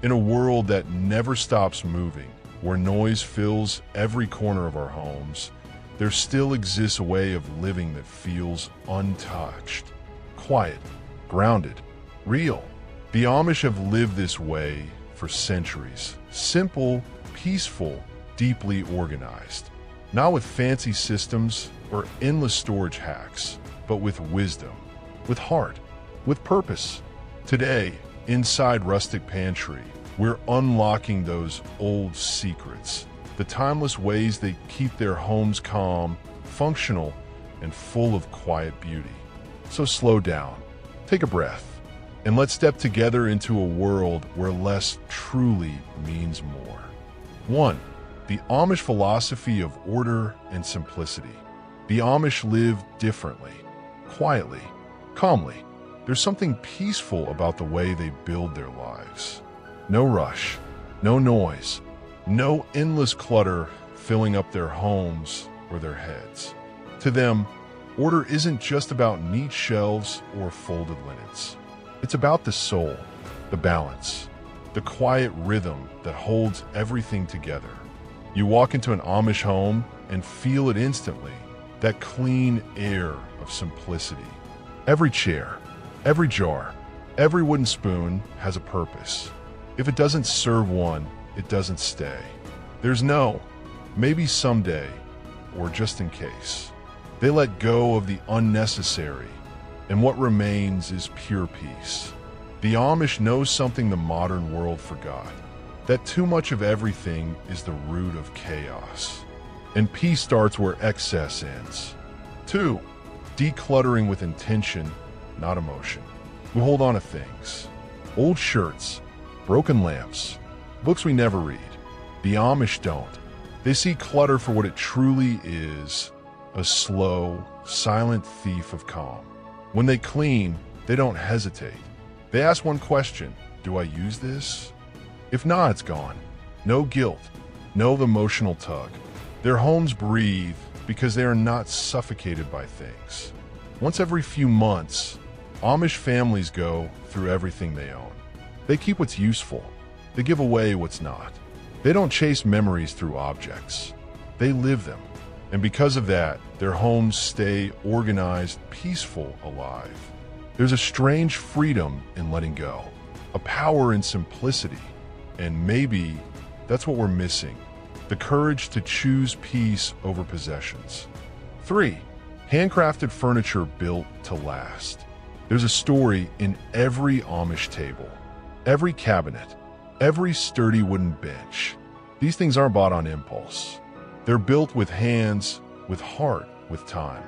In a world that never stops moving, where noise fills every corner of our homes, there still exists a way of living that feels untouched, quiet, grounded, real. The Amish have lived this way for centuries. Simple, peaceful, deeply organized. Not with fancy systems or endless storage hacks, but with wisdom, with heart, with purpose. Today, inside Rustic Pantry, we're unlocking those old secrets, the timeless ways they keep their homes calm, functional, and full of quiet beauty. So slow down, take a breath, and let's step together into a world where less truly means more. 1. The Amish philosophy of order and simplicity. The Amish live differently, quietly, calmly. There's something peaceful about the way they build their lives. No rush, no noise, no endless clutter filling up their homes or their heads. To them, order isn't just about neat shelves or folded linens. It's about the soul, the balance, the quiet rhythm that holds everything together. You walk into an Amish home and feel it instantly, that clean air of simplicity. Every chair, every jar, every wooden spoon has a purpose. If it doesn't serve one, it doesn't stay. There's no, maybe someday, or just in case. They let go of the unnecessary, and what remains is pure peace. The Amish know something the modern world forgot, that too much of everything is the root of chaos. And peace starts where excess ends. 2. Decluttering with intention, not emotion. We hold on to things. Old shirts, broken lamps, books we never read. The Amish don't. They see clutter for what it truly is, a slow, silent thief of calm. When they clean, they don't hesitate. They ask one question: do I use this? If not, it's gone. No guilt, no emotional tug. Their homes breathe because they are not suffocated by things. Once every few months, Amish families go through everything they own. They keep what's useful. They give away what's not. They don't chase memories through objects. They live them. And because of that, their homes stay organized, peaceful, alive. There's a strange freedom in letting go, a power in simplicity. And maybe that's what we're missing, the courage to choose peace over possessions. 3. Handcrafted furniture built to last. There's a story in every Amish table, every cabinet, every sturdy wooden bench. These things aren't bought on impulse. They're built with hands, with heart, with time.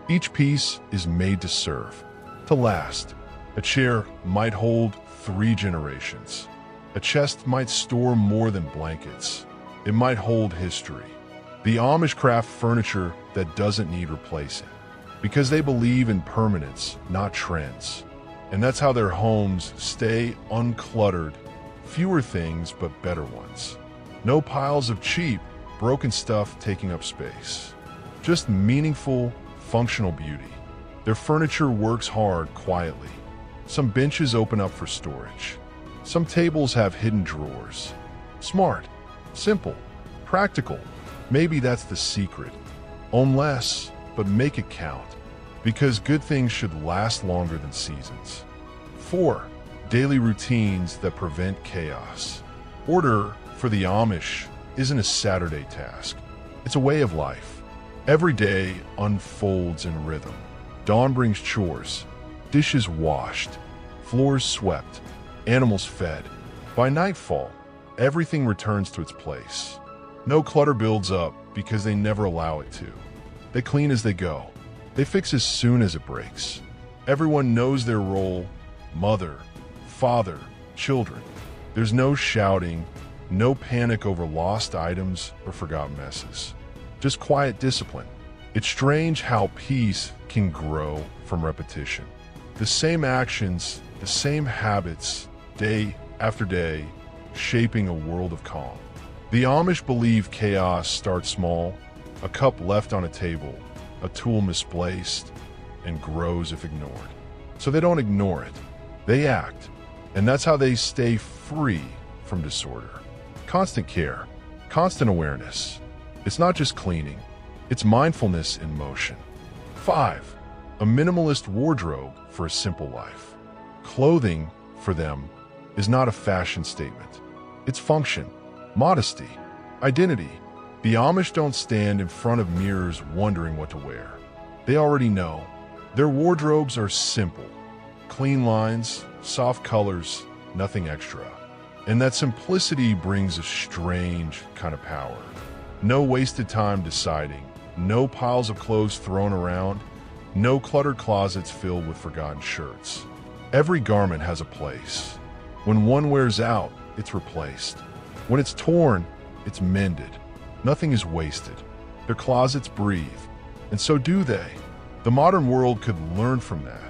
Each piece is made to serve, to last. A chair might hold 3 generations. A chest might store more than blankets. It might hold history. The Amish craft furniture that doesn't need replacing, because they believe in permanence, not trends. And that's how their homes stay uncluttered, fewer things but better ones. No piles of cheap, broken stuff taking up space. Just meaningful, functional beauty. Their furniture works hard quietly. Some benches open up for storage. Some tables have hidden drawers. Smart, simple, practical. Maybe that's the secret. Own less, but make it count. Because good things should last longer than seasons. 4. Daily routines that prevent chaos. Order for the Amish isn't a Saturday task. It's a way of life. Every day unfolds in rhythm. Dawn brings chores, dishes washed, floors swept, animals fed. By nightfall, everything returns to its place. No clutter builds up because they never allow it to. They clean as they go. They fix as soon as it breaks. Everyone knows their role: mother, father, children. There's no shouting, no panic over lost items or forgotten messes. Just quiet discipline. It's strange how peace can grow from repetition. The same actions, the same habits, day after day, shaping a world of calm. The Amish believe chaos starts small: a cup left on a table, a tool misplaced, and grows if ignored. So they don't ignore it. They act. And that's how they stay free from disorder. Constant care, constant awareness. It's not just cleaning, it's mindfulness in motion. 5. A minimalist wardrobe for a simple life. Clothing, for them, is not a fashion statement. It's function, modesty, identity. The Amish don't stand in front of mirrors wondering what to wear. They already know. Their wardrobes are simple. Clean lines, soft colors, nothing extra. And that simplicity brings a strange kind of power. No wasted time deciding, no piles of clothes thrown around, no cluttered closets filled with forgotten shirts. Every garment has a place. When one wears out, it's replaced. When it's torn, it's mended. Nothing is wasted. Their closets breathe, and so do they. The modern world could learn from that.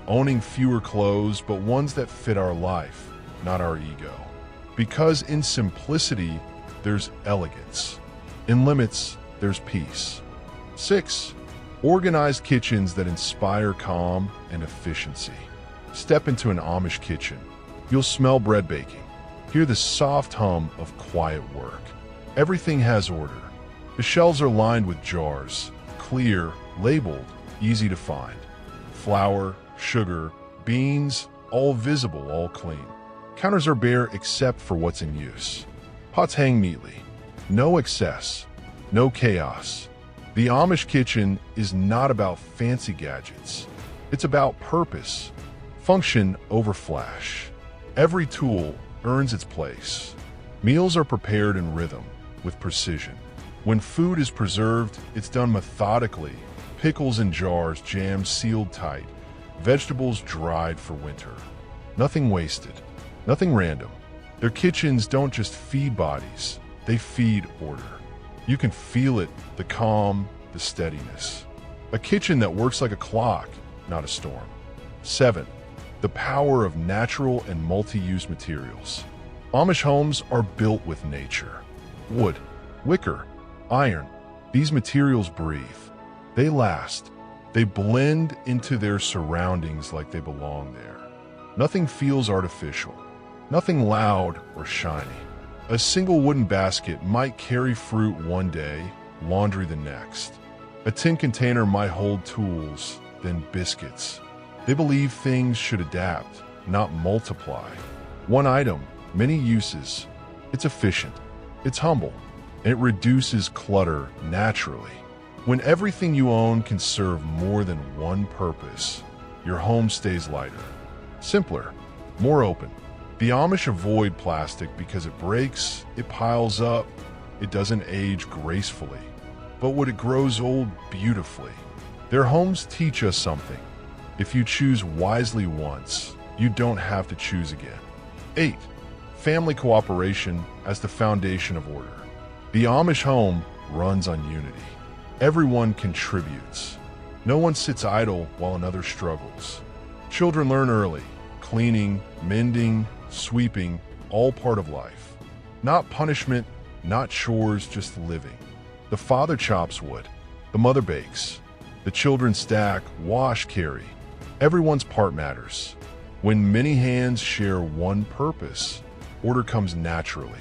Owning fewer clothes, but ones that fit our life, not our ego. Because in simplicity, there's elegance. In limits, there's peace. 6. Organized kitchens that inspire calm and efficiency. Step into an Amish kitchen. You'll smell bread baking. Hear the soft hum of quiet work. Everything has order. The shelves are lined with jars, clear, labeled, easy to find. Flour, sugar, beans, all visible, all clean. Counters are bare except for what's in use. Pots hang neatly. No excess, no chaos. The Amish kitchen is not about fancy gadgets. It's about purpose, function over flash. Every tool earns its place. Meals are prepared in rhythm, with precision. When food is preserved, it's done methodically. Pickles in jars, jams sealed tight, vegetables dried for winter. Nothing wasted, nothing random. Their kitchens don't just feed bodies, they feed order. You can feel it, the calm, the steadiness. A kitchen that works like a clock, not a storm. 7. The power of natural and multi-use materials. Amish homes are built with nature. Wood, wicker, iron. These materials breathe. They last. They blend into their surroundings like they belong there. Nothing feels artificial. Nothing loud or shiny. A single wooden basket might carry fruit one day, laundry the next. A tin container might hold tools, then biscuits. They believe things should adapt, not multiply. One item, many uses. It's efficient. It's humble. And it reduces clutter naturally. When everything you own can serve more than one purpose, your home stays lighter, simpler, more open. The Amish avoid plastic because it breaks, it piles up, it doesn't age gracefully. But when it grows old beautifully, their homes teach us something. If you choose wisely once, you don't have to choose again. 8. Family cooperation as the foundation of order. The Amish home runs on unity. Everyone contributes. No one sits idle while another struggles. Children learn early. Cleaning, mending, sweeping, all part of life. Not punishment, not chores, just living. The father chops wood. The mother bakes. The children stack, wash, carry. Everyone's part matters. When many hands share one purpose, order comes naturally.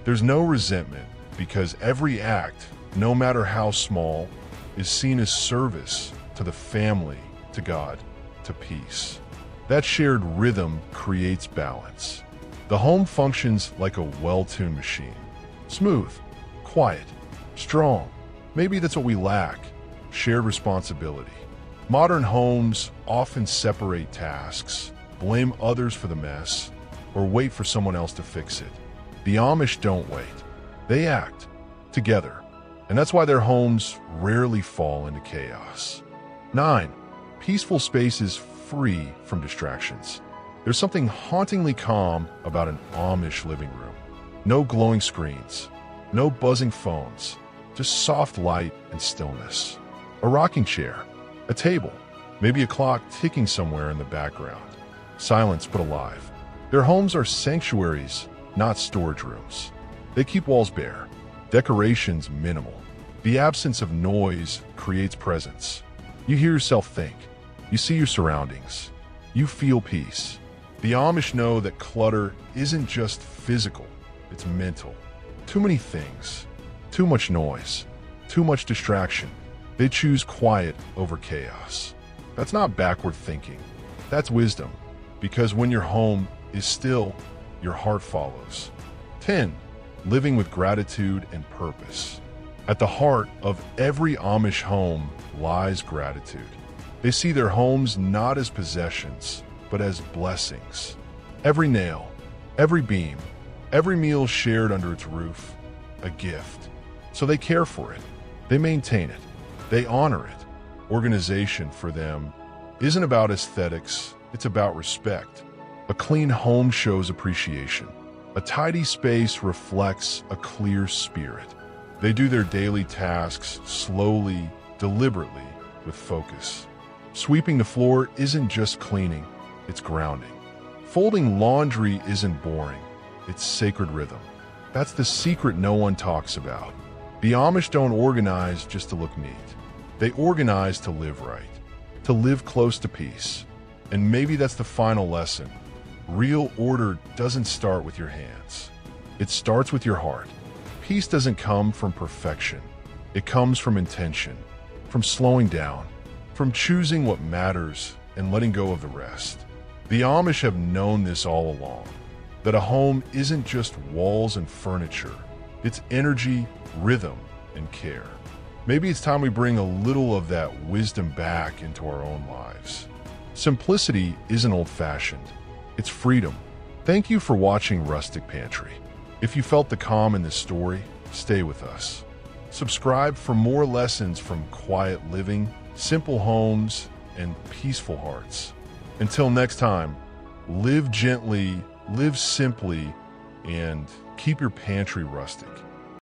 There's no resentment because every act, no matter how small, is seen as service to the family, to God, to peace. That shared rhythm creates balance. The home functions like a well-tuned machine. Smooth, quiet, strong. Maybe that's what we lack, shared responsibility. Modern homes often separate tasks, blame others for the mess, or wait for someone else to fix it. The Amish don't wait. They act together. And that's why their homes rarely fall into chaos. 9. Peaceful spaces free from distractions. There's something hauntingly calm about an Amish living room. No glowing screens, no buzzing phones, just soft light and stillness. A rocking chair, a table, maybe a clock ticking somewhere in the background. Silence but alive. Their homes are sanctuaries, not storage rooms. They keep walls bare, decorations minimal. The absence of noise creates presence. You hear yourself think. You see your surroundings. You feel peace. The Amish know that clutter isn't just physical, it's mental. Too many things, too much noise, too much distraction. They choose quiet over chaos. That's not backward thinking. That's wisdom. Because when your home is still, your heart follows. 10. Living with gratitude and purpose. At the heart of every Amish home lies gratitude. They see their homes not as possessions, but as blessings. Every nail, every beam, every meal shared under its roof, a gift. So they care for it. They maintain it. They honor it. Organization for them isn't about aesthetics, it's about respect. A clean home shows appreciation. A tidy space reflects a clear spirit. They do their daily tasks slowly, deliberately, with focus. Sweeping the floor isn't just cleaning, it's grounding. Folding laundry isn't boring, it's sacred rhythm. That's the secret no one talks about. The Amish don't organize just to look neat. They organize to live right, to live close to peace. And maybe that's the final lesson. Real order doesn't start with your hands. It starts with your heart. Peace doesn't come from perfection. It comes from intention, from slowing down, from choosing what matters and letting go of the rest. The Amish have known this all along, that a home isn't just walls and furniture. It's energy, rhythm, and care. Maybe it's time we bring a little of that wisdom back into our own lives. Simplicity isn't old-fashioned. It's freedom. Thank you for watching Rustic Pantry. If you felt the calm in this story, stay with us. Subscribe for more lessons from quiet living, simple homes, and peaceful hearts. Until next time, live gently, live simply, and keep your pantry rustic.